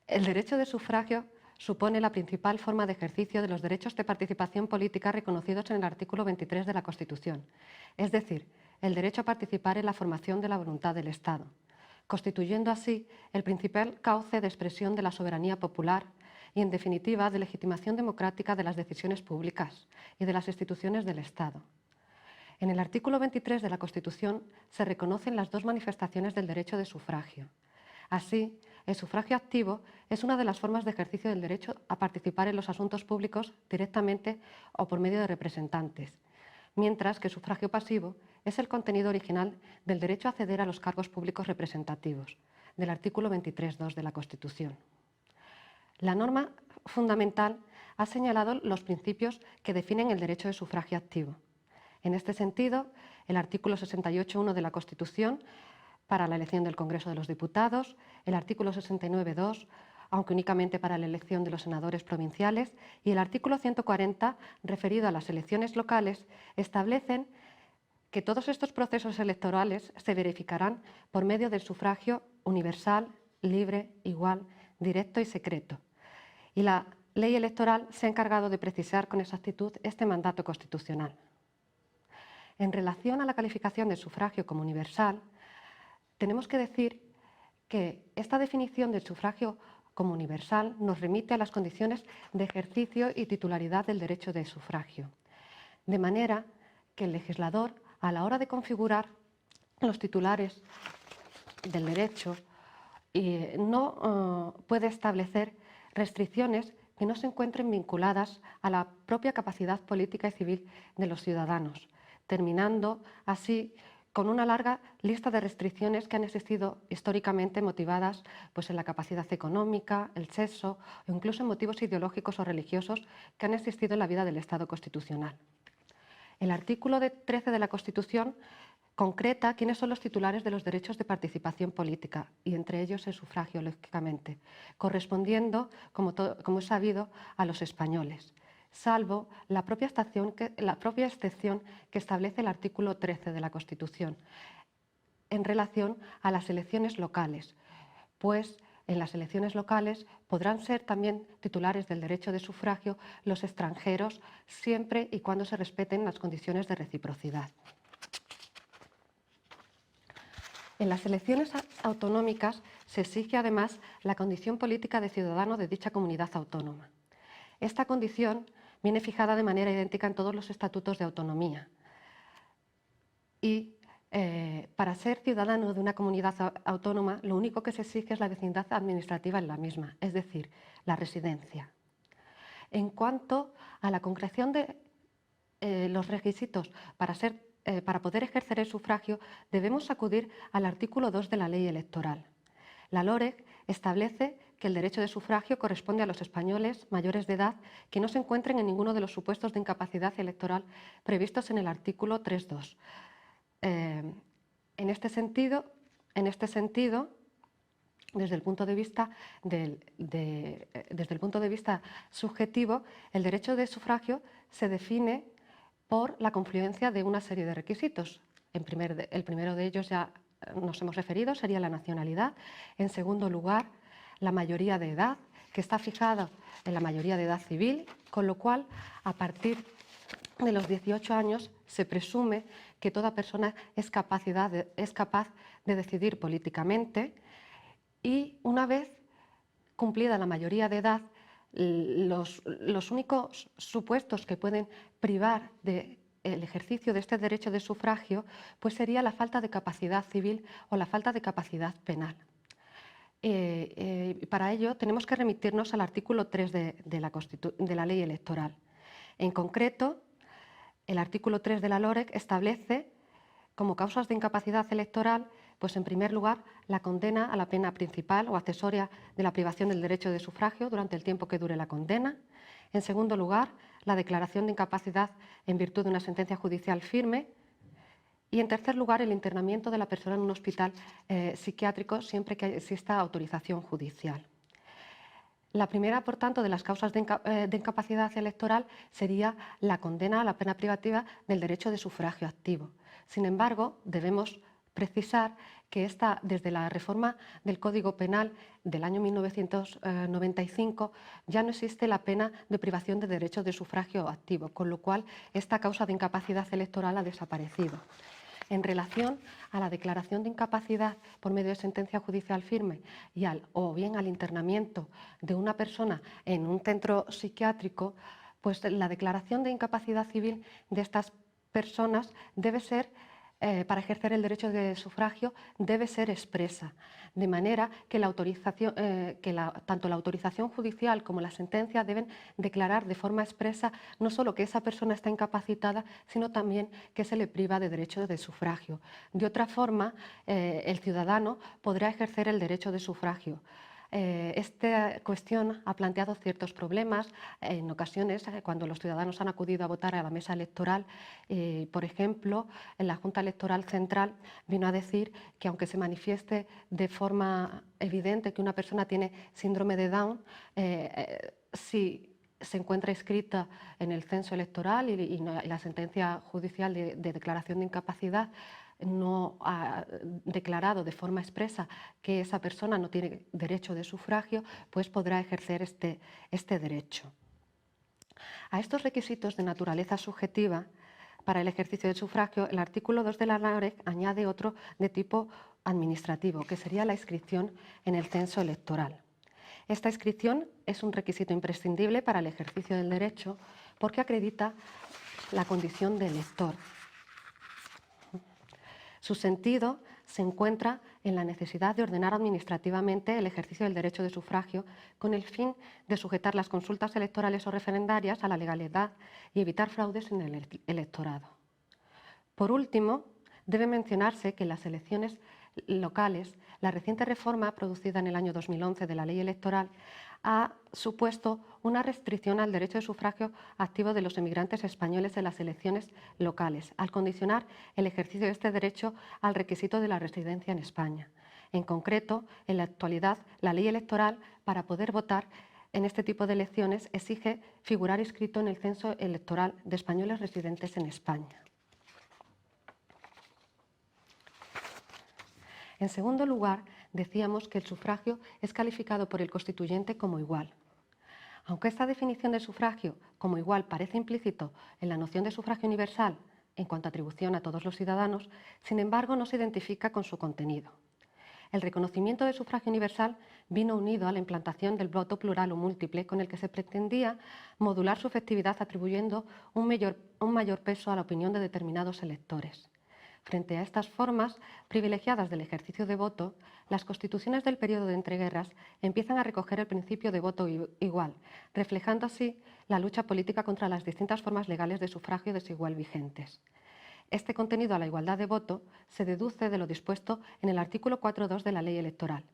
El derecho de sufragio supone la principal forma de ejercicio de los derechos de participación política reconocidos en el artículo 23 de la Constitución, es decir, el derecho a participar en la formación de la voluntad del Estado, constituyendo así el principal cauce de expresión de la soberanía popular y, en definitiva, de legitimación democrática de las decisiones públicas y de las instituciones del Estado. En el artículo 23 de la Constitución se reconocen las dos manifestaciones del derecho de sufragio. Así, el sufragio activo es una de las formas de ejercicio del derecho a participar en los asuntos públicos directamente o por medio de representantes, mientras que el sufragio pasivo es el contenido original del derecho a acceder a los cargos públicos representativos, del artículo 23.2 de la Constitución. La norma fundamental ha señalado los principios que definen el derecho de sufragio activo. En este sentido, el artículo 68.1 de la Constitución para la elección del Congreso de los Diputados, el artículo 69.2, aunque únicamente para la elección de los senadores provinciales, y el artículo 140, referido a las elecciones locales, establecen que todos estos procesos electorales se verificarán por medio del sufragio universal, libre, igual, directo y secreto. Y la ley electoral se ha encargado de precisar con exactitud este mandato constitucional. En relación a la calificación del sufragio como universal, tenemos que decir que esta definición del sufragio como universal nos remite a las condiciones de ejercicio y titularidad del derecho de sufragio, de manera que el legislador, a la hora de configurar los titulares del derecho, no puede establecer restricciones que no se encuentren vinculadas a la propia capacidad política y civil de los ciudadanos, terminando así con una larga lista de restricciones que han existido históricamente motivadas en la capacidad económica, el sexo o incluso en motivos ideológicos o religiosos que han existido en la vida del Estado constitucional. El artículo 13 de la Constitución concreta quiénes son los titulares de los derechos de participación política, y entre ellos el sufragio, lógicamente, correspondiendo, como es sabido, a los españoles, salvo la propia excepción que establece el artículo 13 de la Constitución en relación a las elecciones locales, pues en las elecciones locales podrán ser también titulares del derecho de sufragio los extranjeros, siempre y cuando se respeten las condiciones de reciprocidad. En las elecciones autonómicas se exige además la condición política de ciudadano de dicha comunidad autónoma. Esta condición viene fijada de manera idéntica en todos los estatutos de autonomía y para ser ciudadano de una comunidad autónoma lo único que se exige es la vecindad administrativa en la misma, es decir, la residencia. En cuanto a la concreción de los requisitos para poder ejercer el sufragio, debemos acudir al artículo 2 de la Ley Electoral. La LOREC establece que el derecho de sufragio corresponde a los españoles mayores de edad que no se encuentren en ninguno de los supuestos de incapacidad electoral previstos en el artículo 3.2. En este sentido, desde el punto de vista subjetivo, el derecho de sufragio se define por la confluencia de una serie de requisitos. El primero de ellos ya nos hemos referido, sería la nacionalidad. En segundo lugar, la mayoría de edad, que está fijada en la mayoría de edad civil, con lo cual, a partir de los 18 años, se presume que toda persona es capaz de decidir políticamente, y una vez cumplida la mayoría de edad, los únicos supuestos que pueden privar del ejercicio de este derecho de sufragio pues sería la falta de capacidad civil o la falta de capacidad penal. Para ello tenemos que remitirnos al artículo 3 de la Ley Electoral. En concreto, el artículo 3 de la LOREC establece como causas de incapacidad electoral, pues en primer lugar, la condena a la pena principal o accesoria de la privación del derecho de sufragio durante el tiempo que dure la condena. En segundo lugar, la declaración de incapacidad en virtud de una sentencia judicial firme. Y en tercer lugar, el internamiento de la persona en un hospital psiquiátrico siempre que exista autorización judicial. La primera, por tanto, de las causas de incapacidad electoral sería la condena a la pena privativa del derecho de sufragio activo. Sin embargo, debemos precisar que desde la reforma del Código Penal del año 1995 ya no existe la pena de privación de derechos de sufragio activo, con lo cual esta causa de incapacidad electoral ha desaparecido. En relación a la declaración de incapacidad por medio de sentencia judicial firme o bien al internamiento de una persona en un centro psiquiátrico, pues la declaración de incapacidad civil de estas personas debe ser, para ejercer el derecho de sufragio, debe ser expresa, de manera que, tanto la autorización judicial como la sentencia deben declarar de forma expresa no solo que esa persona está incapacitada, sino también que se le priva de derecho de sufragio. De otra forma, el ciudadano podrá ejercer el derecho de sufragio. Esta cuestión ha planteado ciertos problemas en ocasiones cuando los ciudadanos han acudido a votar a la mesa electoral. Por ejemplo, en la Junta Electoral Central vino a decir que aunque se manifieste de forma evidente que una persona tiene síndrome de Down, si se encuentra inscrita en el censo electoral y la sentencia judicial de declaración de incapacidad no ha declarado de forma expresa que esa persona no tiene derecho de sufragio, pues podrá ejercer este derecho. A estos requisitos de naturaleza subjetiva para el ejercicio del sufragio, el artículo 2 de la LOREC añade otro de tipo administrativo, que sería la inscripción en el censo electoral. Esta inscripción es un requisito imprescindible para el ejercicio del derecho porque acredita la condición de elector. Su sentido se encuentra en la necesidad de ordenar administrativamente el ejercicio del derecho de sufragio con el fin de sujetar las consultas electorales o referendarias a la legalidad y evitar fraudes en el electorado. Por último, debe mencionarse que en las elecciones locales, la reciente reforma producida en el año 2011 de la ley electoral ha supuesto una restricción al derecho de sufragio activo de los emigrantes españoles en las elecciones locales, al condicionar el ejercicio de este derecho al requisito de la residencia en España. En concreto, en la actualidad, la ley electoral, para poder votar en este tipo de elecciones, exige figurar inscrito en el censo electoral de españoles residentes en España. En segundo lugar, decíamos que el sufragio es calificado por el constituyente como igual. Aunque esta definición de sufragio como igual parece implícito en la noción de sufragio universal en cuanto a atribución a todos los ciudadanos, sin embargo no se identifica con su contenido. El reconocimiento de sufragio universal vino unido a la implantación del voto plural o múltiple, con el que se pretendía modular su efectividad atribuyendo un mayor peso a la opinión de determinados electores. Frente a estas formas privilegiadas del ejercicio de voto, las constituciones del periodo de entreguerras empiezan a recoger el principio de voto igual, reflejando así la lucha política contra las distintas formas legales de sufragio desigual vigentes. Este contenido a la igualdad de voto se deduce de lo dispuesto en el artículo 4.2 de la Ley Electoral,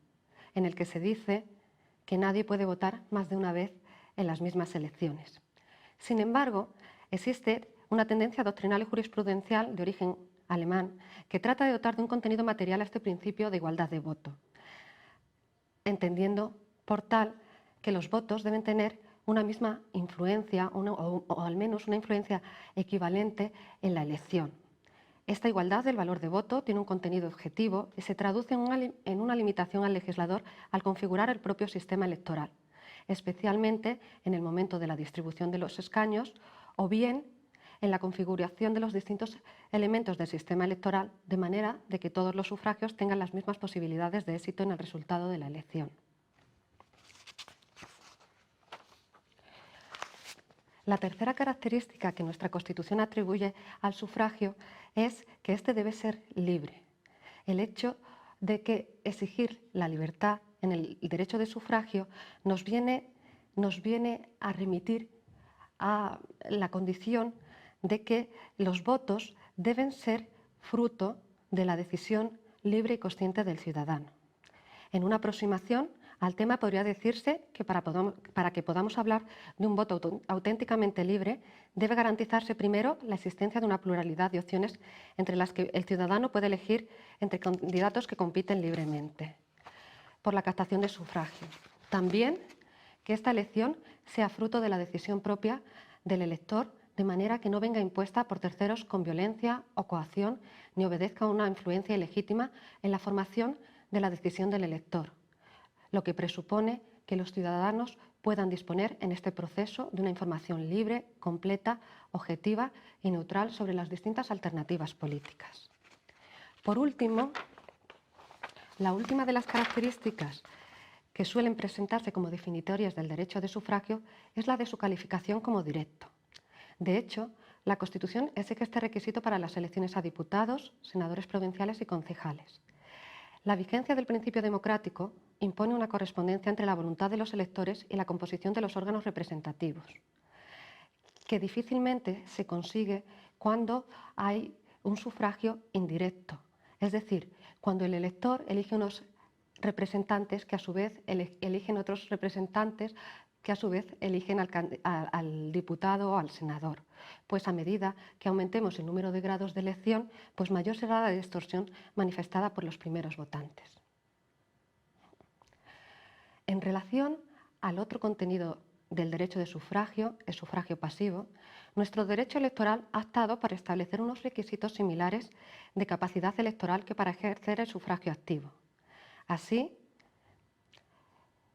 en el que se dice que nadie puede votar más de una vez en las mismas elecciones. Sin embargo, existe una tendencia doctrinal y jurisprudencial de origen alemán, que trata de dotar de un contenido material a este principio de igualdad de voto, entendiendo por tal que los votos deben tener una misma influencia o al menos una influencia equivalente en la elección. Esta igualdad del valor de voto tiene un contenido objetivo y se traduce en una limitación al legislador al configurar el propio sistema electoral, especialmente en el momento de la distribución de los escaños o bien en la configuración de los distintos elementos del sistema electoral, de manera de que todos los sufragios tengan las mismas posibilidades de éxito en el resultado de la elección. La tercera característica que nuestra Constitución atribuye al sufragio es que éste debe ser libre. El hecho de que exigir la libertad en el derecho de sufragio nos viene a remitir a la condición de que los votos deben ser fruto de la decisión libre y consciente del ciudadano. En una aproximación al tema podría decirse que para que podamos hablar de un voto auténticamente libre, debe garantizarse primero la existencia de una pluralidad de opciones entre las que el ciudadano puede elegir entre candidatos que compiten libremente por la captación de sufragio. También que esta elección sea fruto de la decisión propia del elector, de manera que no venga impuesta por terceros con violencia o coacción, ni obedezca a una influencia ilegítima en la formación de la decisión del elector, lo que presupone que los ciudadanos puedan disponer en este proceso de una información libre, completa, objetiva y neutral sobre las distintas alternativas políticas. Por último, la última de las características que suelen presentarse como definitorias del derecho de sufragio es la de su calificación como directo. De hecho, la Constitución exige este requisito para las elecciones a diputados, senadores provinciales y concejales. La vigencia del principio democrático impone una correspondencia entre la voluntad de los electores y la composición de los órganos representativos, que difícilmente se consigue cuando hay un sufragio indirecto, es decir, cuando el elector elige unos representantes que a su vez eligen otros representantes que a su vez eligen al diputado o al senador. Pues a medida que aumentemos el número de grados de elección, pues mayor será la distorsión manifestada por los primeros votantes. En relación al otro contenido del derecho de sufragio, el sufragio pasivo, nuestro derecho electoral ha optado para establecer unos requisitos similares de capacidad electoral que para ejercer el sufragio activo. Así,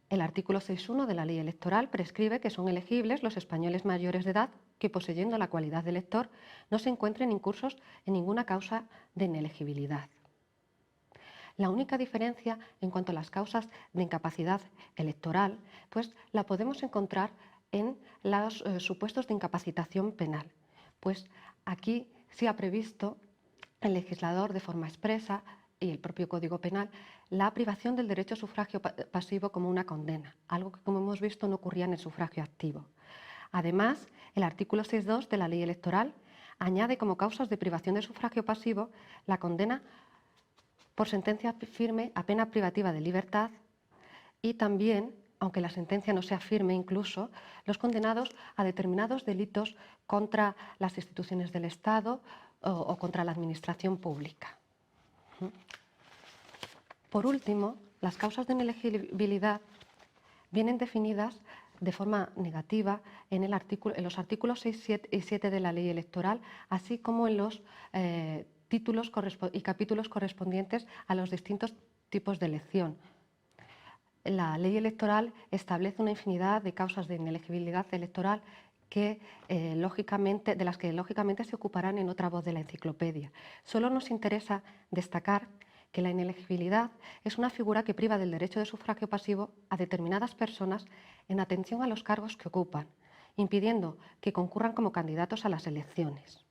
el artículo 6.1 de la Ley Electoral prescribe que son elegibles los españoles mayores de edad que, poseyendo la cualidad de elector, no se encuentren incursos en ninguna causa de inelegibilidad. La única diferencia en cuanto a las causas de incapacidad electoral, pues la podemos encontrar en los supuestos de incapacitación penal. Pues aquí se ha previsto el legislador de forma expresa y el propio Código Penal la privación del derecho a sufragio pasivo como una condena, algo que, como hemos visto, no ocurría en el sufragio activo. Además, el artículo 6.2 de la Ley Electoral añade como causas de privación de sufragio pasivo la condena por sentencia firme a pena privativa de libertad y también, aunque la sentencia no sea firme incluso, los condenados a determinados delitos contra las instituciones del Estado o contra la administración pública. Por último, las causas de inelegibilidad vienen definidas de forma negativa en los artículos 6 y 7 de la Ley Electoral, así como en los títulos y capítulos correspondientes a los distintos tipos de elección. La Ley Electoral establece una infinidad de causas de inelegibilidad electoral de las que lógicamente se ocuparán en otra voz de la enciclopedia. Solo nos interesa destacar que la inelegibilidad es una figura que priva del derecho de sufragio pasivo a determinadas personas en atención a los cargos que ocupan, impidiendo que concurran como candidatos a las elecciones.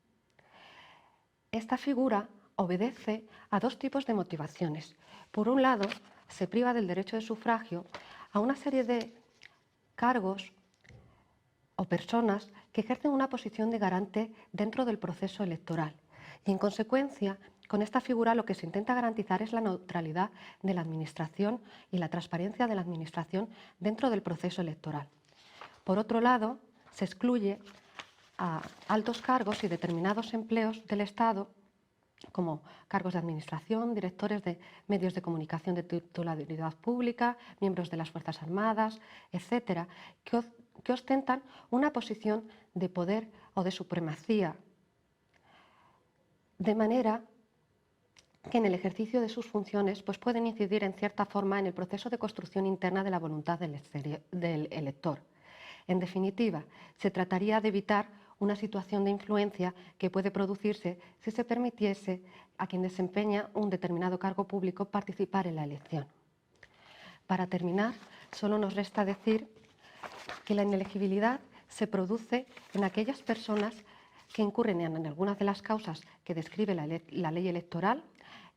Esta figura obedece a dos tipos de motivaciones. Por un lado, se priva del derecho de sufragio a una serie de cargos o personas que ejercen una posición de garante dentro del proceso electoral. Y en consecuencia, con esta figura lo que se intenta garantizar es la neutralidad de la Administración y la transparencia de la Administración dentro del proceso electoral. Por otro lado, se excluye a altos cargos y determinados empleos del Estado, como cargos de administración, directores de medios de comunicación de titularidad pública, miembros de las Fuerzas Armadas, etcétera, que ostentan una posición de poder o de supremacía, de manera que en el ejercicio de sus funciones pues pueden incidir en cierta forma en el proceso de construcción interna de la voluntad del elector. En definitiva, se trataría de evitar una situación de influencia que puede producirse si se permitiese a quien desempeña un determinado cargo público participar en la elección. Para terminar, solo nos resta decir que la inelegibilidad se produce en aquellas personas que incurren en algunas de las causas que describe la ley electoral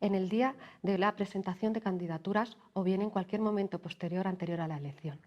en el día de la presentación de candidaturas o bien en cualquier momento posterior anterior a la elección.